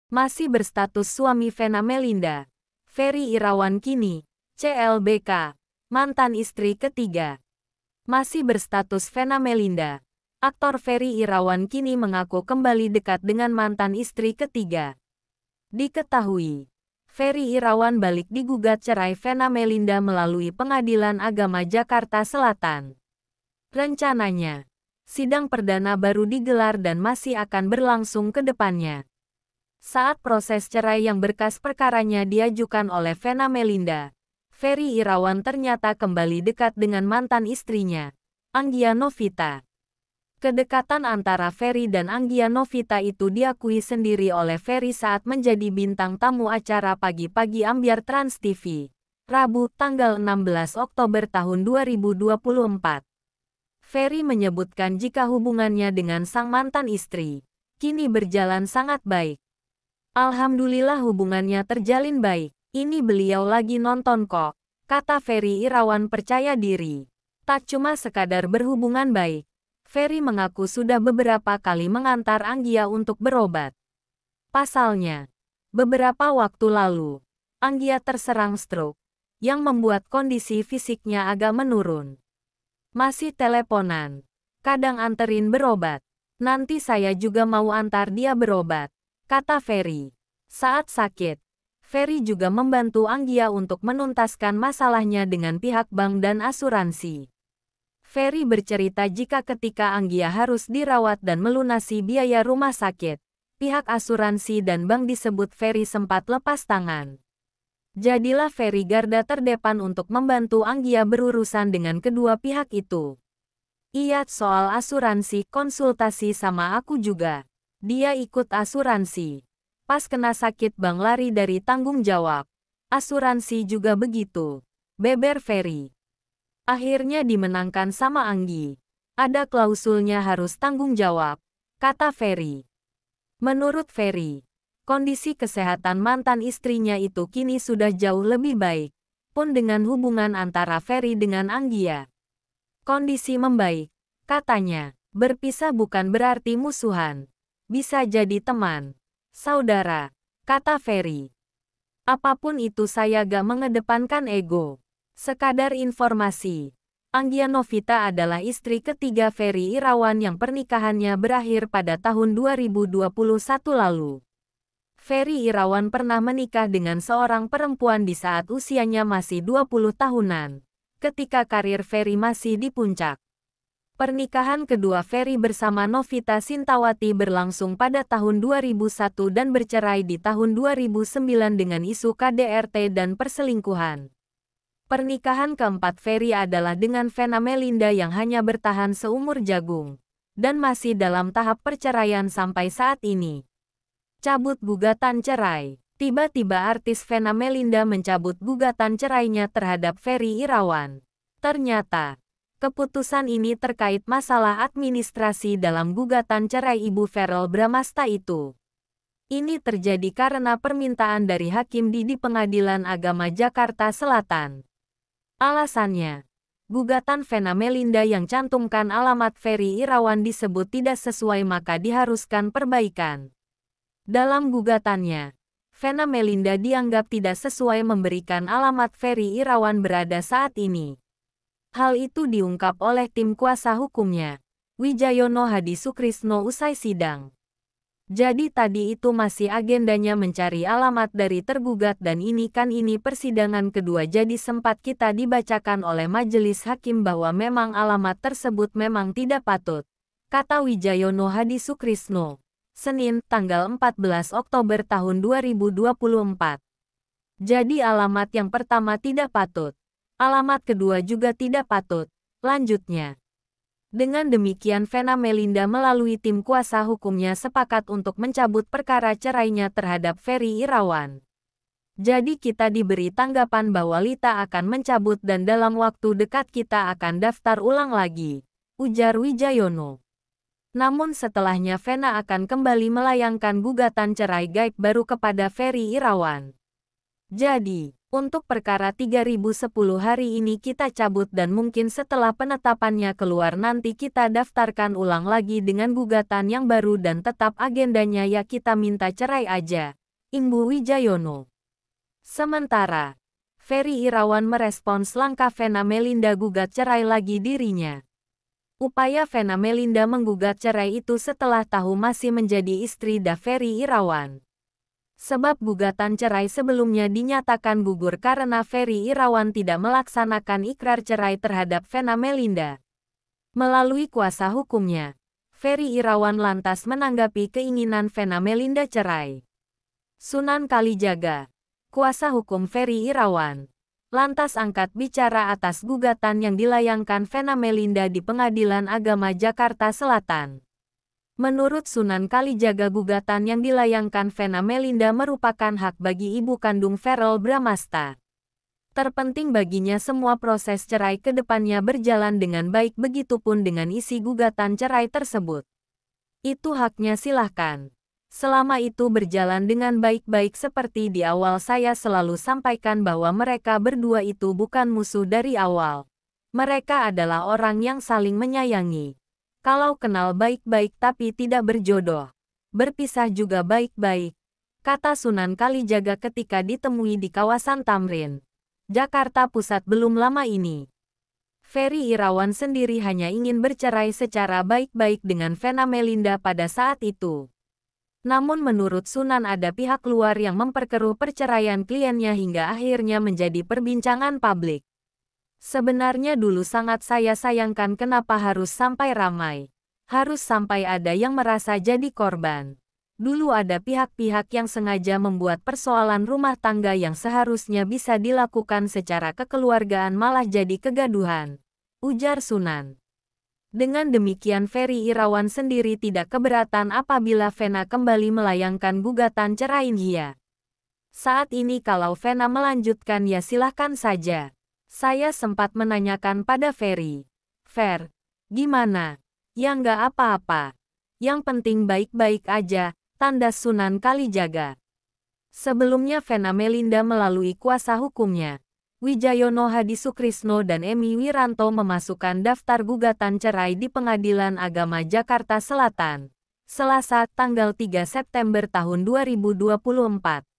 Masih berstatus suami Vena Melinda. Ferry Irawan kini, CLBK, mantan istri ketiga. Masih berstatus Vena Melinda. Aktor Ferry Irawan kini mengaku kembali dekat dengan mantan istri ketiga. Diketahui, Ferry Irawan balik digugat cerai Vena Melinda melalui Pengadilan Agama Jakarta Selatan. Rencananya, sidang perdana baru digelar dan masih akan berlangsung ke depannya. Saat proses cerai yang berkas perkaranya diajukan oleh Vena Melinda, Ferry Irawan ternyata kembali dekat dengan mantan istrinya, Anggia Novita. Kedekatan antara Ferry dan Anggia Novita itu diakui sendiri oleh Ferry saat menjadi bintang tamu acara Pagi-Pagi Ambyar Trans TV, Rabu, tanggal 16 Oktober tahun 2024. Ferry menyebutkan jika hubungannya dengan sang mantan istri kini berjalan sangat baik. Alhamdulillah hubungannya terjalin baik. Ini beliau lagi nonton kok, kata Ferry Irawan percaya diri. Tak cuma sekadar berhubungan baik, Ferry mengaku sudah beberapa kali mengantar Anggia untuk berobat. Pasalnya, beberapa waktu lalu, Anggia terserang stroke, yang membuat kondisi fisiknya agak menurun. Masih teleponan, kadang anterin berobat. Nanti saya juga mau antar dia berobat, kata Ferry. Saat sakit, Ferry juga membantu Anggia untuk menuntaskan masalahnya dengan pihak bank dan asuransi. Ferry bercerita jika ketika Anggia harus dirawat dan melunasi biaya rumah sakit, pihak asuransi dan bank disebut Ferry sempat lepas tangan. Jadilah Ferry garda terdepan untuk membantu Anggia berurusan dengan kedua pihak itu. Iya, soal asuransi konsultasi sama aku juga. Dia ikut asuransi. Pas kena sakit bank lari dari tanggung jawab. Asuransi juga begitu, beber Ferry. Akhirnya dimenangkan sama Anggi. Ada klausulnya harus tanggung jawab, kata Ferry. Menurut Ferry, kondisi kesehatan mantan istrinya itu kini sudah jauh lebih baik, pun dengan hubungan antara Ferry dengan Anggia. Kondisi membaik, katanya. Berpisah bukan berarti musuhan. Bisa jadi teman, saudara, kata Ferry. Apapun itu saya gak mengedepankan ego. Sekadar informasi, Anggia Novita adalah istri ketiga Ferry Irawan yang pernikahannya berakhir pada tahun 2021 lalu. Ferry Irawan pernah menikah dengan seorang perempuan di saat usianya masih 20 tahunan, ketika karir Ferry masih di puncak. Pernikahan kedua Ferry bersama Novita Sintawati berlangsung pada tahun 2001 dan bercerai di tahun 2009 dengan isu KDRT dan perselingkuhan. Pernikahan keempat Ferry adalah dengan Vena Melinda yang hanya bertahan seumur jagung, dan masih dalam tahap perceraian sampai saat ini. Cabut gugatan cerai. Tiba-tiba artis Vena Melinda mencabut gugatan cerainya terhadap Ferry Irawan. Ternyata, keputusan ini terkait masalah administrasi dalam gugatan cerai Ibu Verrel Bramasta itu. Ini terjadi karena permintaan dari Hakim di Pengadilan Agama Jakarta Selatan. Alasannya, gugatan Vena Melinda yang cantumkan alamat Ferry Irawan disebut tidak sesuai maka diharuskan perbaikan. Dalam gugatannya, Vena Melinda dianggap tidak sesuai memberikan alamat Ferry Irawan berada saat ini. Hal itu diungkap oleh tim kuasa hukumnya, Wijayono Hadi Sukrisno usai sidang. Jadi tadi itu masih agendanya mencari alamat dari tergugat dan ini persidangan kedua jadi sempat kita dibacakan oleh majelis hakim bahwa memang alamat tersebut memang tidak patut, kata Wijayono Hadi Sukrisno, Senin, tanggal 14 Oktober tahun 2024. Jadi alamat yang pertama tidak patut. Alamat kedua juga tidak patut, lanjutnya. Dengan demikian Vena Melinda melalui tim kuasa hukumnya sepakat untuk mencabut perkara cerainya terhadap Ferry Irawan. Jadi kita diberi tanggapan bahwa Lita akan mencabut dan dalam waktu dekat kita akan daftar ulang lagi, ujar Wijayono. Namun setelahnya Vena akan kembali melayangkan gugatan cerai gaib baru kepada Ferry Irawan. Jadi, Untuk perkara 3010 hari ini kita cabut dan mungkin setelah penetapannya keluar nanti kita daftarkan ulang lagi dengan gugatan yang baru dan tetap agendanya ya kita minta cerai aja. Imbu Wijayono. Sementara, Ferry Irawan merespons langkah Vena Melinda gugat cerai lagi dirinya. Upaya Vena Melinda menggugat cerai itu setelah tahu masih menjadi istri Ferry Irawan. Sebab gugatan cerai sebelumnya dinyatakan gugur karena Ferry Irawan tidak melaksanakan ikrar cerai terhadap Vena Melinda. Melalui kuasa hukumnya, Ferry Irawan lantas menanggapi keinginan Vena Melinda cerai. Sunan Kalijaga, kuasa hukum Ferry Irawan, lantas angkat bicara atas gugatan yang dilayangkan Vena Melinda di Pengadilan Agama Jakarta Selatan. Menurut Sunan Kalijaga gugatan yang dilayangkan Vena Melinda merupakan hak bagi ibu kandung Verrell Bramasta. Terpenting baginya semua proses cerai ke depannya berjalan dengan baik begitupun dengan isi gugatan cerai tersebut. Itu haknya silahkan. Selama itu berjalan dengan baik-baik seperti di awal saya selalu sampaikan bahwa mereka berdua itu bukan musuh dari awal. Mereka adalah orang yang saling menyayangi. Kalau kenal baik-baik tapi tidak berjodoh, berpisah juga baik-baik, kata Sunan Kalijaga ketika ditemui di kawasan Tamrin, Jakarta Pusat belum lama ini. Ferry Irawan sendiri hanya ingin bercerai secara baik-baik dengan Vena Melinda pada saat itu. Namun menurut Sunan ada pihak luar yang memperkeruh perceraian kliennya hingga akhirnya menjadi perbincangan publik. Sebenarnya dulu sangat saya sayangkan kenapa harus sampai ramai. Harus sampai ada yang merasa jadi korban. Dulu ada pihak-pihak yang sengaja membuat persoalan rumah tangga yang seharusnya bisa dilakukan secara kekeluargaan malah jadi kegaduhan, ujar Sunan. Dengan demikian Ferry Irawan sendiri tidak keberatan apabila Vena kembali melayangkan gugatan cerai dia. Saat ini kalau Vena melanjutkan ya silahkan saja. Saya sempat menanyakan pada Ferry. Fer, gimana? Ya nggak apa-apa. Yang penting baik-baik aja, tanda Sunan Kalijaga. Sebelumnya Vena Melinda melalui kuasa hukumnya, Wijayono Hadisukrisno dan Emi Wiranto memasukkan daftar gugatan cerai di Pengadilan Agama Jakarta Selatan, Selasa, tanggal 3 September tahun 2024.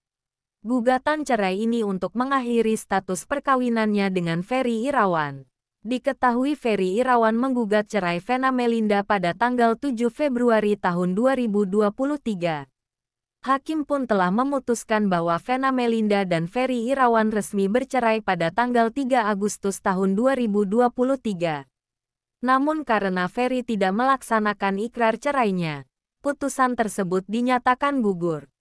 Gugatan cerai ini untuk mengakhiri status perkawinannya dengan Ferry Irawan. Diketahui Ferry Irawan menggugat cerai Vena Melinda pada tanggal 7 Februari tahun 2023. Hakim pun telah memutuskan bahwa Vena Melinda dan Ferry Irawan resmi bercerai pada tanggal 3 Agustus tahun 2023. Namun karena Ferry tidak melaksanakan ikrar cerainya, putusan tersebut dinyatakan gugur.